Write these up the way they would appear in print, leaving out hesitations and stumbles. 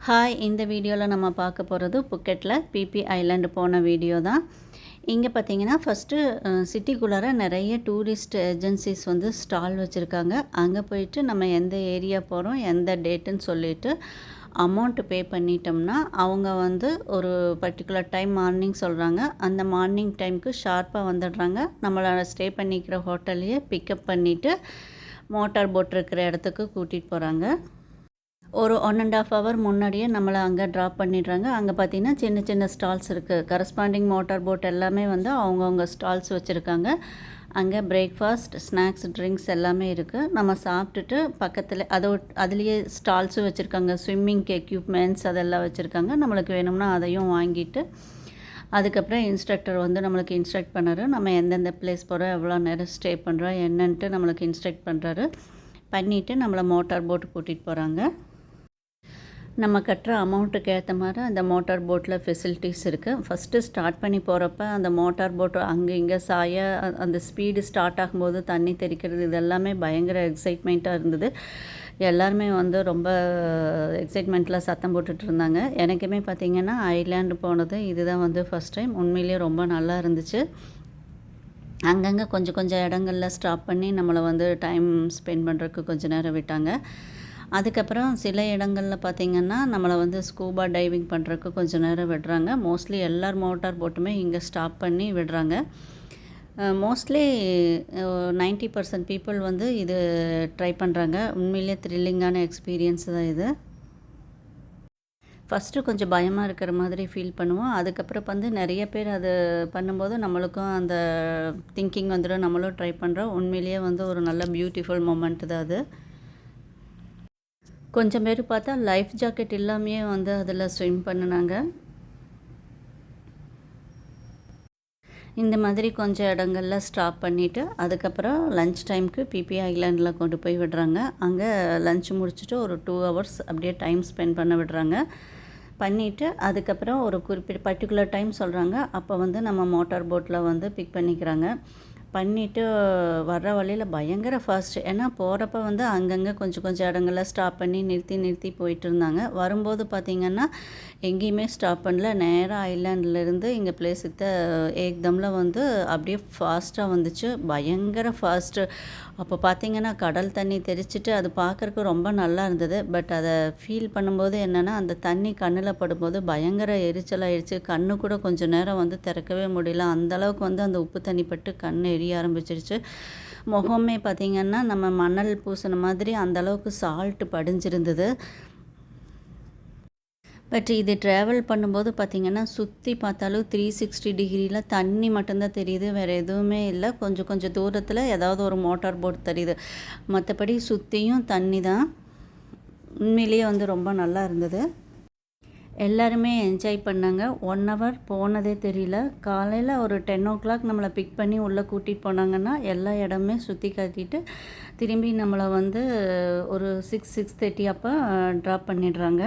Hi, இந்த வீடியோவில் நம்ம பார்க்க போகிறது புக்கெட்டில் பிபி ஐலாண்டு போன வீடியோ தான். இங்கே பார்த்தீங்கன்னா ஃபஸ்ட்டு சிட்டிக்குள்ளார நிறைய டூரிஸ்ட் ஏஜென்சிஸ் வந்து ஸ்டால் வச்சுருக்காங்க. அங்கே போயிட்டு நம்ம எந்த ஏரியா போகிறோம், எந்த டேட்டுன்னு சொல்லிவிட்டு அமௌண்ட்டு பே பண்ணிட்டோம்னா அவங்க வந்து ஒரு பர்டிகுலர் டைம் மார்னிங் சொல்கிறாங்க. அந்த மார்னிங் டைமுக்கு ஷார்ப்பாக வந்துடுறாங்க. நம்மளை ஸ்டே பண்ணிக்கிற ஹோட்டல்லையே பிக்கப் பண்ணிவிட்டு மோட்டார் போட் இருக்கிற இடத்துக்கு கூட்டிகிட்டு போகிறாங்க. ஒரு 1.5 ஹவர் முன்னாடியே நம்மளை அங்கே ட்ராப் பண்ணிடுறாங்க. அங்கே பார்த்திங்கன்னா சின்ன சின்ன ஸ்டால்ஸ் இருக்குது. கரஸ்பாண்டிங் மோட்டார் போட் எல்லாமே வந்து அவங்கவுங்க ஸ்டால்ஸ் வச்சுருக்காங்க. அங்கே பிரேக்ஃபாஸ்ட், ஸ்நாக்ஸ், ட்ரிங்க்ஸ் எல்லாமே இருக்குது. நம்ம சாப்பிட்டுட்டு பக்கத்தில் அதுலேயே ஸ்டால்ஸும் வச்சுருக்காங்க. ஸ்விம்மிங்க்கு எக்யூப்மெண்ட்ஸ் அதெல்லாம் வச்சுருக்காங்க. நம்மளுக்கு வேணும்னா அதையும் வாங்கிட்டு அதுக்கப்புறம் இன்ஸ்ட்ரக்டர் வந்து நம்மளுக்கு இன்ஸ்ட்ரக்ட் பண்ணார். நம்ம எந்தெந்த பிளேஸ் போகிறோம், எவ்வளோ நேரம் ஸ்டே பண்ணுறோம் என்னன்ட்டு நம்மளுக்கு இன்ஸ்ட்ரக்ட் பண்ணுறாரு. பண்ணிவிட்டு நம்மளை மோட்டார் போட்டு கூட்டிகிட்டு போகிறாங்க. நம்ம கட்டுற அமௌண்ட்டுக்கு ஏற்ற மாதிரி அந்த மோட்டார் போட்டில் ஃபெசிலிட்டிஸ் இருக்குது. ஃபஸ்ட்டு ஸ்டார்ட் பண்ணி போகிறப்ப அந்த மோட்டார் போட்டு அங்கே இங்கே சாய அந்த ஸ்பீடு ஸ்டார்ட் ஆகும்போது தண்ணி தெறிக்கிறது இதெல்லாமே பயங்கர எக்ஸைட்மெண்ட்டாக இருந்தது. எல்லாருமே வந்து ரொம்ப எக்ஸைட்மெண்ட்டில் சத்தம் போட்டுட்டு இருந்தாங்க. எனக்குமே பார்த்திங்கன்னா ஐலாண்டு போனது இதுதான் வந்து ஃபஸ்ட் டைம். உண்மையிலேயே ரொம்ப நல்லா இருந்துச்சு. அங்கங்கே கொஞ்சம் கொஞ்சம் இடங்களில் ஸ்டாப் பண்ணி நம்மளை வந்து டைம் ஸ்பெண்ட் பண்ணுறதுக்கு கொஞ்சம் நேரம் விட்டாங்க. அதுக்கப்புறம் சில இடங்களில் பார்த்திங்கன்னா நம்மளை வந்து ஸ்கூபா டைவிங் பண்ணுறதுக்கு கொஞ்சம் நேரம் விடுறாங்க. மோஸ்ட்லி எல்லார் மோட்டார் போட்டுமே இங்கே ஸ்டாப் பண்ணி விடுறாங்க. மோஸ்ட்லி 90% பீப்புள் வந்து இது ட்ரை பண்ணுறாங்க. உண்மையிலே த்ரில்லிங்கான எக்ஸ்பீரியன்ஸ் தான் இது. ஃபஸ்ட்டு கொஞ்சம் பயமாக இருக்கிற மாதிரி ஃபீல் பண்ணுவோம். அதுக்கப்புறம் வந்து நிறைய பேர் அது பண்ணும்போது நம்மளுக்கும் அந்த திங்கிங் வந்துடும், நம்மளும் ட்ரை பண்ணுறோம். உண்மையிலேயே வந்து ஒரு நல்ல பியூட்டிஃபுல் மொமெண்ட் தான் அது. கொஞ்சம் பேர் பார்த்தா லைஃப் ஜாக்கெட் இல்லாமையே வந்து அதில் ஸ்விம் பண்ணினாங்க. இந்த மாதிரி கொஞ்சம் இடங்களில் ஸ்டாப் பண்ணிவிட்டு அதுக்கப்புறம் லன்ச் டைமுக்கு பிபி ஐலாண்டில் கொண்டு போய் விடுறாங்க. அங்கே லன்ச் முடிச்சுட்டு ஒரு 2 ஹவர்ஸ் அப்படியே டைம் ஸ்பெண்ட் பண்ண விடுறாங்க. பண்ணிவிட்டு அதுக்கப்புறம் ஒரு குறிப்பிட்ட பர்டிகுலர் டைம் சொல்கிறாங்க. அப்போ வந்து நம்ம மோட்டார் போட்டில் வந்து பிக் பண்ணிக்கிறாங்க. பண்ணிவிட்டு வர்ற வழியில் பயங்கர ஃபாஸ்ட்டு. ஏன்னா போகிறப்ப வந்து அங்கங்கே கொஞ்சம் கொஞ்சம் இடங்களில் ஸ்டாப் பண்ணி நிறுத்தி நிறுத்தி போயிட்டு இருந்தாங்க. வரும்போது பார்த்திங்கன்னா எங்கேயுமே ஸ்டாப் பண்ணல. நேராக ஐலாண்ட்லேருந்து இங்கே பிளேஸுக்கு ஏக்தமில் வந்து அப்படியே ஃபாஸ்ட்டாக வந்துச்சு. பயங்கர ஃபாஸ்ட்டு. அப்போ பார்த்திங்கன்னா கடல் தண்ணி தெரிச்சிட்டு அது பார்க்குறக்கு ரொம்ப நல்லா இருந்தது. பட் அதை ஃபீல் பண்ணும்போது என்னென்னா அந்த தண்ணி கண்ணில் படும்போது பயங்கர எரிச்சலாகிடுச்சு. கண்ணு கூட கொஞ்சம் நேரம் வந்து திறக்கவே முடியல. அந்தளவுக்கு வந்து அந்த உப்பு தண்ணி பட்டு கண் எரிய ஆரம்பிச்சிருச்சு. முகமே பார்த்திங்கன்னா நம்ம மணல் பூசின மாதிரி அந்தளவுக்கு சால்ட்டு படிஞ்சிருந்தது. பட் இது ட்ராவல் பண்ணும்போது பார்த்திங்கன்னா சுற்றி பார்த்தாலும் 360 டிகிரியில் தண்ணி மட்டும்தான் தெரியுது. வேறு எதுவுமே இல்லை. கொஞ்சம் கொஞ்சம் தூரத்தில் ஏதாவது ஒரு மோட்டார் போட் தெரியுது. மற்றபடி சுற்றியும் தண்ணி தான். உண்மையிலேயே வந்து ரொம்ப நல்லா இருந்தது. எல்லாருமே என்ஜாய் பண்ணாங்க. 1 ஹவர் போனதே தெரியல. காலையில் ஒரு 10 o'clock நம்மளை பிக் பண்ணி உள்ளே கூட்டிகிட்டு போனாங்கன்னா எல்லா இடமே சுற்றி காட்டிட்டு திரும்பி நம்மளை வந்து ஒரு 6:30 அப்போ ட்ராப் பண்ணிடுறாங்க.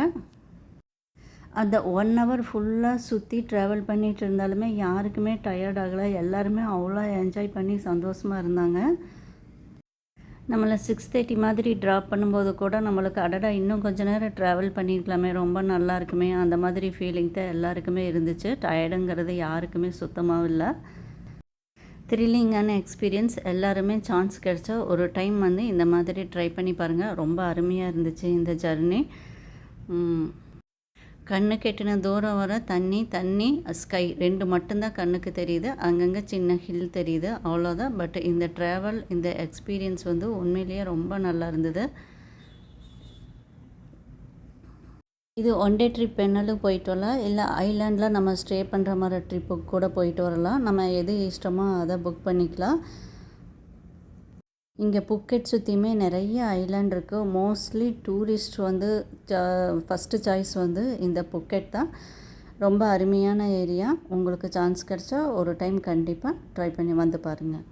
அந்த 1 ஹவர் ஃபுல்லாக சுற்றி ட்ராவல் பண்ணிகிட்டு இருந்தாலுமே யாருக்குமே டயர்ட் ஆகலை. எல்லாருமே அவ்வளோ என்ஜாய் பண்ணி சந்தோஷமாக இருந்தாங்க. நம்மளை 6:30 மாதிரி ட்ராப் பண்ணும்போது கூட நம்மளுக்கு அடடா இன்னும் கொஞ்சம் நேரம் ட்ராவல் பண்ணியிருக்கலாமே, ரொம்ப நல்லா இருக்குமே, அந்த மாதிரி ஃபீலிங் தான் எல்லாருக்குமே இருந்துச்சு. டயர்டுங்கிறது யாருக்குமே சுத்தமாக இல்லை. த்ரில்லிங்கான எக்ஸ்பீரியன்ஸ். எல்லாருமே சான்ஸ் கிடச்சா ஒரு டைம் வந்து இந்த மாதிரி ட்ரை பண்ணி பாருங்கள். ரொம்ப அருமையாக இருந்துச்சு இந்த ஜர்னி. கண்ணு கெட்டின தூரம் வர தண்ணி ஸ்கை 2 மட்டும்தான் கண்ணுக்கு தெரியுது. அங்கங்கே சின்ன ஹில் தெரியுது, அவ்வளோதான். பட் இந்த ட்ராவல், இந்த எக்ஸ்பீரியன்ஸ் வந்து உண்மையிலேயே ரொம்ப நல்லா இருந்தது. இது 1 டே ட்ரிப் வேணாலும் போயிட்டு வரலாம். இல்லை ஐலாண்டில் நம்ம ஸ்டே பண்ணுற மாதிரி ட்ரிப்புக்கு கூட போயிட்டு வரலாம். நம்ம எது இஷ்டமோ அதை புக் பண்ணிக்கலாம். இங்கே புக்கெட் சுற்றியுமே நிறைய ஐலாண்ட் இருக்குது. மோஸ்ட்லி டூரிஸ்ட் வந்து ஃபஸ்ட்டு சாய்ஸ் வந்து இந்த புக்கெட் தான். ரொம்ப அருமையான ஏரியா. உங்களுக்கு சான்ஸ் கிடச்சா ஒரு டைம் கண்டிப்பாக ட்ரை பண்ணி வந்து பாருங்கள்.